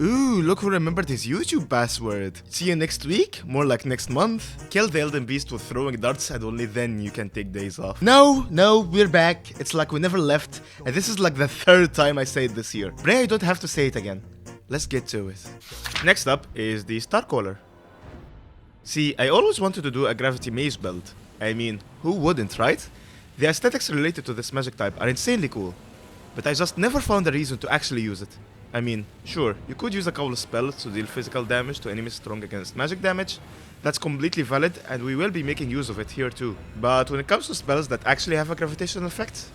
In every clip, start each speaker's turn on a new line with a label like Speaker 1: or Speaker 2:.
Speaker 1: Ooh, look who remembered his YouTube password. See you next week? More like next month? Kill the Elden Beast with throwing darts and only then you can take days off. No, we're back. It's like we never left. And this is like the third time I say it this year. Pray I don't have to say it again. Let's get to it. Next up is the Starcaller. See, I always wanted to do a gravity mage build. I mean, who wouldn't, right? The aesthetics related to this magic type are insanely cool. But I just never found a reason to actually use it. I mean, sure, you could use a couple of spells to deal physical damage to enemies strong against magic damage. That's completely valid, and we will be making use of it here too. But when it comes to spells that actually have a gravitational effect,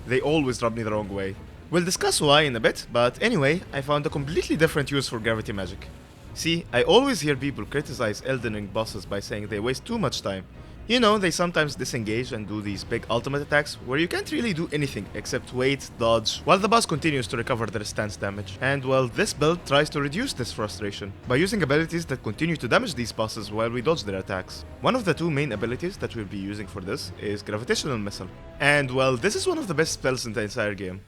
Speaker 1: they always rub me the wrong way. We'll discuss why in a bit, but anyway, I found a completely different use for gravity magic. See, I always hear people criticize Elden Ring bosses by saying they waste too much time. You know, they sometimes disengage and do these big ultimate attacks where you can't really do anything except wait, dodge, while the boss continues to recover their stance damage. And well, this build tries to reduce this frustration by using abilities that continue to damage these bosses while we dodge their attacks. One of the two main abilities that we'll be using for this is Gravitational Missile. And well, this is one of the best spells in the entire game.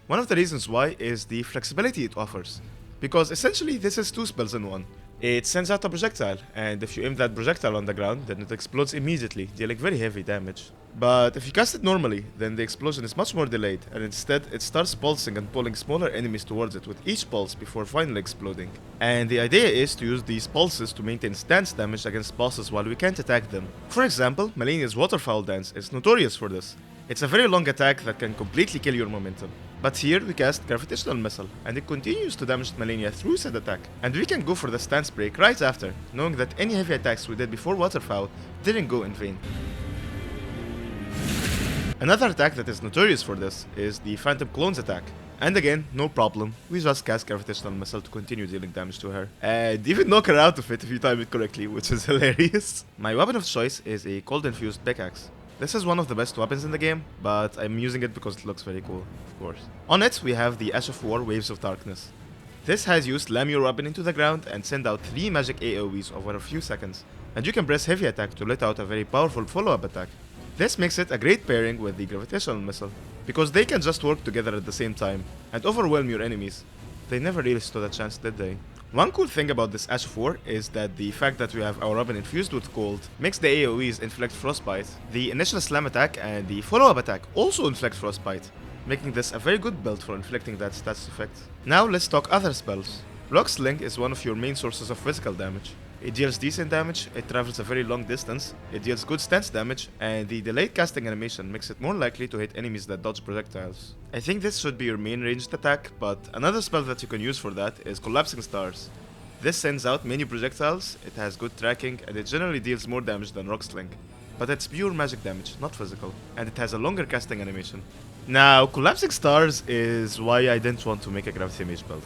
Speaker 1: One of the reasons why is the flexibility it offers, because essentially this is two spells in one. It sends out a projectile, and if you aim that projectile on the ground, then it explodes immediately, dealing very heavy damage. But if you cast it normally, then the explosion is much more delayed, and instead it starts pulsing and pulling smaller enemies towards it with each pulse before finally exploding. And the idea is to use these pulses to maintain stance damage against bosses while we can't attack them. For example, Malenia's Waterfowl Dance is notorious for this. It's a very long attack that can completely kill your momentum. But here we cast Gravitational Missile, and it continues to damage Malenia through said attack. And we can go for the stance break right after, knowing that any heavy attacks we did before Waterfowl didn't go in vain. Another attack that is notorious for this is the Phantom Clones attack. And again, no problem, we just cast Gravitational Missile to continue dealing damage to her. And even knock her out of it if you time it correctly, which is hilarious. My weapon of choice is a cold infused pickaxe. This is one of the best weapons in the game, but I'm using it because it looks very cool, of course. On it, we have the Ash of War Waves of Darkness. This has you slam your weapon into the ground and send out 3 magic AoEs over a few seconds. And you can press heavy attack to let out a very powerful follow-up attack. This makes it a great pairing with the Gravitational Missile, because they can just work together at the same time and overwhelm your enemies. They never really stood a chance, did they? One cool thing about this Ash of War is that the fact that we have our weapon infused with cold makes the AoEs inflict frostbite. The initial slam attack and the follow-up attack also inflict frostbite, making this a very good build for inflicting that status effect. Now let's talk other spells. Rock Sling is one of your main sources of physical damage. It deals decent damage, it travels a very long distance, it deals good stance damage, and the delayed casting animation makes it more likely to hit enemies that dodge projectiles. I think this should be your main ranged attack, but another spell that you can use for that is Collapsing Stars. This sends out many projectiles, it has good tracking, and it generally deals more damage than Rock Sling. But it's pure magic damage, not physical, and it has a longer casting animation. Now, Collapsing Stars is why I didn't want to make a Gravity Mage build.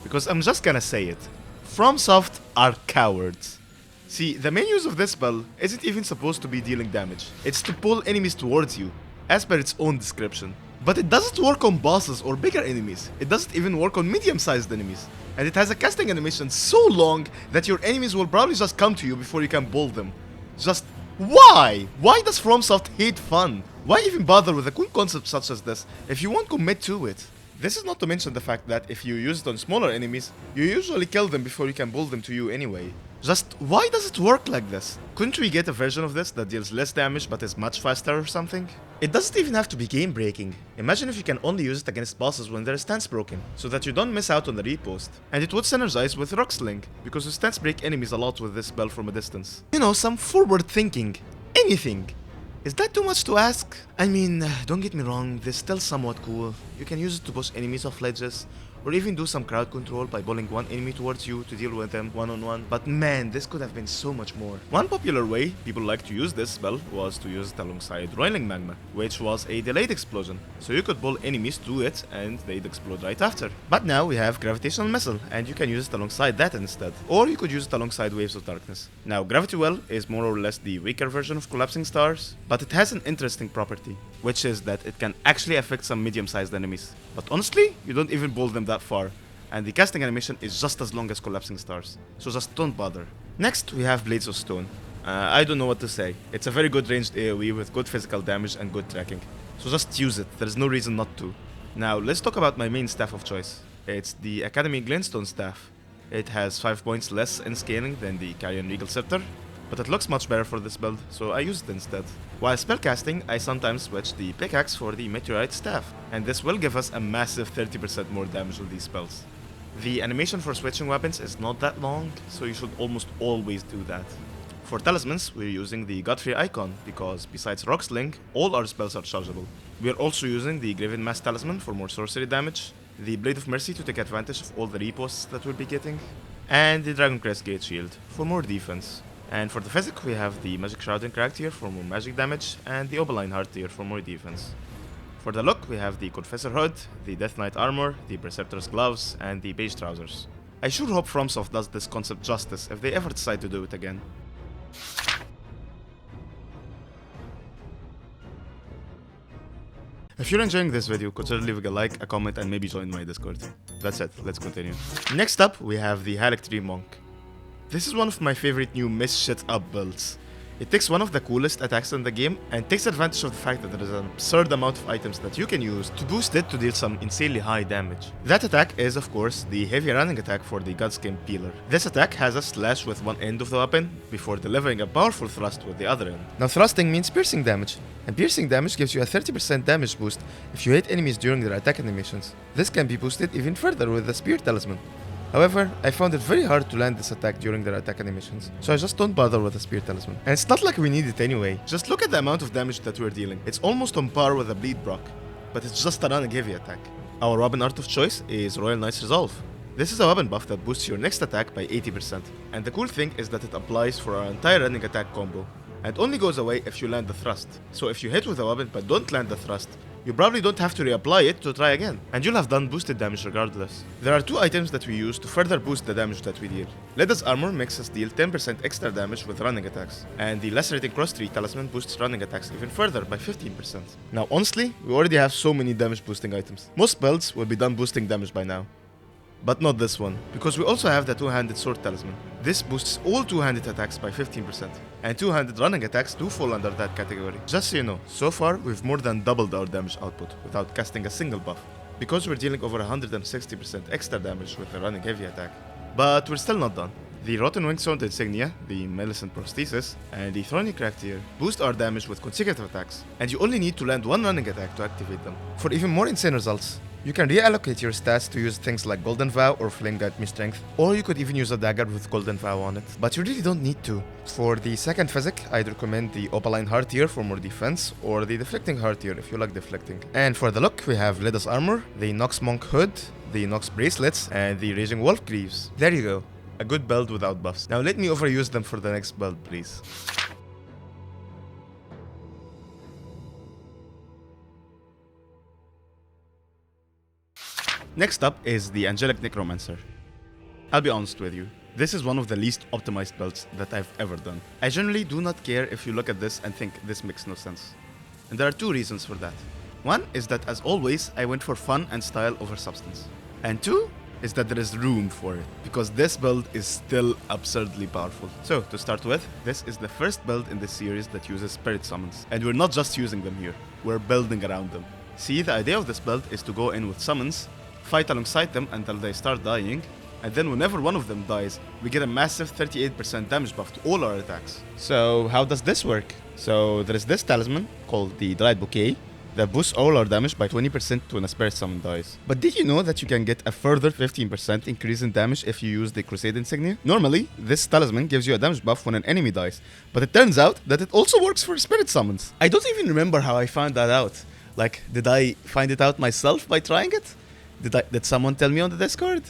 Speaker 1: Because I'm just gonna say it. FromSoft are cowards. See, the main use of this spell isn't even supposed to be dealing damage. It's to pull enemies towards you, as per its own description. But it doesn't work on bosses or bigger enemies. It doesn't even work on medium-sized enemies. And it has a casting animation so long that your enemies will probably just come to you before you can bolt them. Just why? Why does FromSoft hate fun? Why even bother with a cool concept such as this if you won't commit to it? This is not to mention the fact that if you use it on smaller enemies, you usually kill them before you can bolt them to you anyway. Just why does it work like this? Couldn't we get a version of this that deals less damage but is much faster or something? It doesn't even have to be game breaking. Imagine if you can only use it against bosses when their stance broken, so that you don't miss out on the repost. And it would synergize with Rock Sling, because you stance break enemies a lot with this spell from a distance. You know, some forward thinking. Anything. Is that too much to ask? I mean, don't get me wrong, this is still somewhat cool. You can use it to push enemies off ledges, or even do some crowd control by pulling one enemy towards you to deal with them one-on-one. But man, this could have been so much more. One popular way people like to use this spell was to use it alongside Roiling Magma, which was a delayed explosion, so you could pull enemies to it and they'd explode right after. But now we have Gravitational Missile, and you can use it alongside that instead. Or you could use it alongside Waves of Darkness. Now, Gravity Well is more or less the weaker version of Collapsing Stars, but it has an interesting property, which is that it can actually affect some medium-sized enemies. But honestly, you don't even bolt them that far, and the casting animation is just as long as Collapsing Stars, so just don't bother. Next, we have Blades of Stone. I don't know what to say. It's a very good ranged AoE with good physical damage and good tracking, so just use it, there's no reason not to. Now, let's talk about my main staff of choice. It's the Academy Glintstone staff. It has 5 points less in scaling than the Carrion Regal Scepter, but it looks much better for this build, so I use it instead. While spellcasting, I sometimes switch the pickaxe for the meteorite staff, and this will give us a massive 30% more damage with these spells. The animation for switching weapons is not that long, so you should almost always do that. For talismans, we're using the Godfrey icon, because besides Rock Sling, all our spells are chargeable. We're also using the Graven Mass Talisman for more sorcery damage, the Blade of Mercy to take advantage of all the reposts that we'll be getting, and the Dragon Crest Gate Shield for more defense. And for the physic, we have the Magic Shrouding Crag tier for more magic damage, and the Opaline Heart tier for more defense. For the look, we have the Confessor Hood, the Death Knight Armor, the Preceptor's Gloves, and the Beige Trousers. I sure hope FromSoft does this concept justice if they ever decide to do it again. If you're enjoying this video, consider leaving a like, a comment, and maybe join my Discord. That's it, let's continue. Next up, we have the Haligtree Monk. This is one of my favorite new shit up builds. It takes one of the coolest attacks in the game and takes advantage of the fact that there is an absurd amount of items that you can use to boost it to deal some insanely high damage. That attack is, of course, the heavy running attack for the Godskin Peeler. This attack has a slash with one end of the weapon before delivering a powerful thrust with the other end. Now thrusting means piercing damage, and piercing damage gives you a 30% damage boost if you hit enemies during their attack animations. This can be boosted even further with the Spear Talisman. However, I found it very hard to land this attack during their attack animations, so I just don't bother with the Spear Talisman. And it's not like we need it anyway. Just look at the amount of damage that we're dealing. It's almost on par with a Bleed Brock, but it's just a running heavy attack. Our weapon art of choice is Royal Knight's Resolve. This is a weapon buff that boosts your next attack by 80%. And the cool thing is that it applies for our entire running attack combo, and only goes away if you land the thrust. So if you hit with a weapon but don't land the thrust, you probably don't have to reapply it to try again, and you'll have done boosted damage regardless. There are two items that we use to further boost the damage that we deal. Leda's Armor makes us deal 10% extra damage with running attacks, and the Lacerating Cross Tree Talisman boosts running attacks even further by 15%. Now honestly, we already have so many damage boosting items. Most builds will be done boosting damage by now. But not this one, because we also have the Two-Handed Sword Talisman. This boosts all two-handed attacks by 15%, and two-handed running attacks do fall under that category. Just so you know, so far we've more than doubled our damage output without casting a single buff, because we're dealing over 160% extra damage with a running heavy attack. But we're still not done. The Rotten Wing Sword Insignia, the Millicent Prosthesis, and the Thorny Crag tier boost our damage with consecutive attacks, and you only need to land one running attack to activate them. For even more insane results, you can reallocate your stats to use things like Golden Vow or Fling at me strength, or you could even use a dagger with Golden Vow on it, but you really don't need to. For the second physic, I'd recommend the Opaline Heart tier for more defense, or the Deflecting Heart tier if you like deflecting. And for the look, we have Leda's Armor, the Nox Monk Hood, the Nox Bracelets, and the Raging Wolf Greaves. There you go. A good build without buffs. Now let me overuse them for the next build, please. Next up is the Angelic Necromancer. I'll be honest with you, this is one of the least optimized builds that I've ever done. I generally do not care if you look at this and think this makes no sense. And there are two reasons for that. One is that, as always, I went for fun and style over substance. And two is that there is room for it, because this build is still absurdly powerful. So, to start with, this is the first build in this series that uses Spirit Summons. And we're not just using them here, we're building around them. See, the idea of this build is to go in with summons, fight alongside them until they start dying, and then whenever one of them dies, we get a massive 38% damage buff to all our attacks. So how does this work? So there is this talisman called the Dried Bouquet that boosts all our damage by 20% when a spirit summon dies. But did you know that you can get a further 15% increase in damage if you use the Crusade Insignia? Normally, this talisman gives you a damage buff when an enemy dies, but it turns out that it also works for spirit summons. I don't even remember how I found that out. Like, did I find it out myself by trying it? Did someone tell me on the Discord?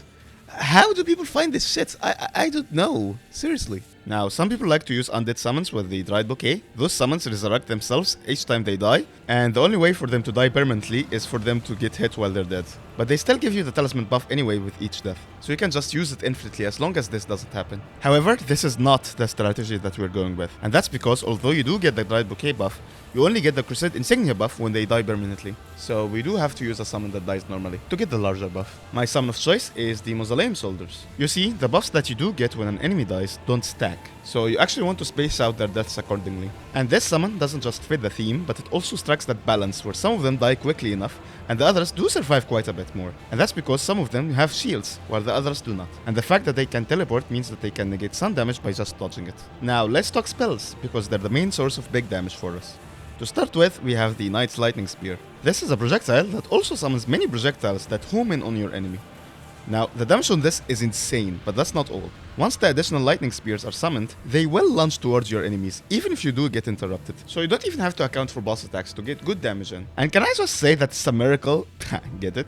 Speaker 1: How do people find this shit? I don't know. Seriously. Now, some people like to use undead summons with the Dried Bouquet. Those summons resurrect themselves each time they die, and the only way for them to die permanently is for them to get hit while they're dead. But they still give you the talisman buff anyway with each death, so you can just use it infinitely as long as this doesn't happen. However, this is not the strategy that we're going with, and that's because although you do get the Dried Bouquet buff, you only get the Crusade Insignia buff when they die permanently. So we do have to use a summon that dies normally to get the larger buff. My summon of choice is the Mausoleum Soldiers. You see, the buffs that you do get when an enemy dies don't stack. So you actually want to space out their deaths accordingly. And this summon doesn't just fit the theme, but it also strikes that balance where some of them die quickly enough and the others do survive quite a bit more. And that's because some of them have shields, while the others do not. And the fact that they can teleport means that they can negate some damage by just dodging it. Now let's talk spells, because they're the main source of big damage for us. To start with, we have the Knight's Lightning Spear. This is a projectile that also summons many projectiles that home in on your enemy. Now, the damage on this is insane, but that's not all. Once the additional lightning spears are summoned, they will launch towards your enemies, even if you do get interrupted. So you don't even have to account for boss attacks to get good damage in. And can I just say that it's a miracle, get it,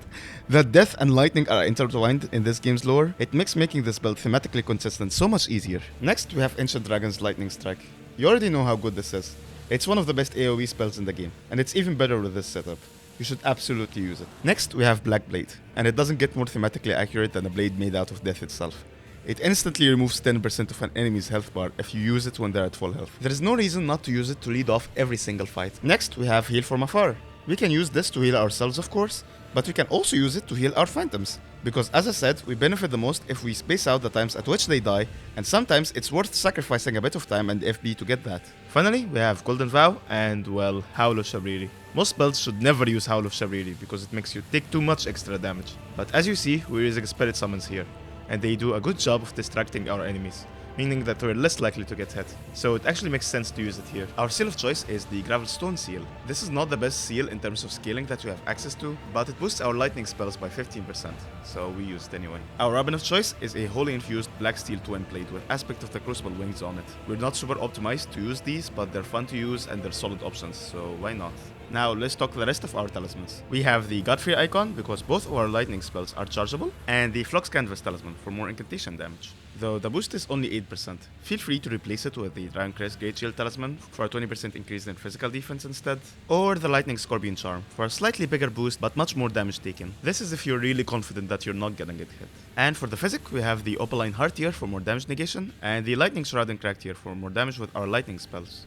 Speaker 1: that death and lightning are intertwined in this game's lore? It makes making this build thematically consistent so much easier. Next, we have Ancient Dragon's Lightning Strike. You already know how good this is. It's one of the best AoE spells in the game, and it's even better with this setup. You should absolutely use it. Next, we have Black Blade, and it doesn't get more thematically accurate than a blade made out of death itself. It instantly removes 10% of an enemy's health bar if you use it when they're at full health. There is no reason not to use it to lead off every single fight. Next, we have Heal from Afar. We can use this to heal ourselves, of course, but we can also use it to heal our phantoms. Because as I said, we benefit the most if we space out the times at which they die, and sometimes it's worth sacrificing a bit of time and FB to get that. Finally, we have Golden Vow and, well, Howl of Shabriri. Most builds should never use Howl of Shabriri because it makes you take too much extra damage. But as you see, we're using spirit summons here, and they do a good job of distracting our enemies, meaning that we're less likely to get hit. So it actually makes sense to use it here. Our seal of choice is the Gravelstone seal. This is not the best seal in terms of scaling that we have access to, but it boosts our lightning spells by 15%, so we use it anyway. Our weapon of choice is a wholly infused black steel twin blade with aspect of the crucible wings on it. We're not super optimized to use these, but they're fun to use and they're solid options, so why not? Now let's talk the rest of our talismans. We have the Godfrey icon because both of our lightning spells are chargeable, and the Flux Canvas talisman for more incantation damage. Though the boost is only 8%. Feel free to replace it with the Dragon Crest Great Shield talisman for a 20% increase in physical defense instead, or the Lightning Scorpion Charm for a slightly bigger boost but much more damage taken. This is if you're really confident that you're not gonna get hit. And for the physic, we have the Opaline Heart tier for more damage negation, and the Lightning Shroud and Crack tier for more damage with our lightning spells.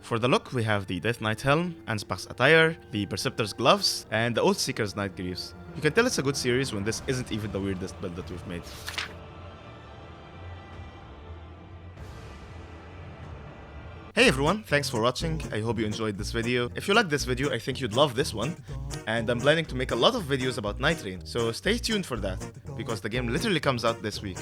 Speaker 1: For the look, we have the Death Knight Helm, Anspach's Attire, the Perceptor's Gloves, and the Oathseeker's Night Greaves. You can tell it's a good series when this isn't even the weirdest build that we've made. Hey everyone, thanks for watching. I hope you enjoyed this video. If you liked this video, I think you'd love this one. And I'm planning to make a lot of videos about Night Rain, so stay tuned for that, because the game literally comes out this week.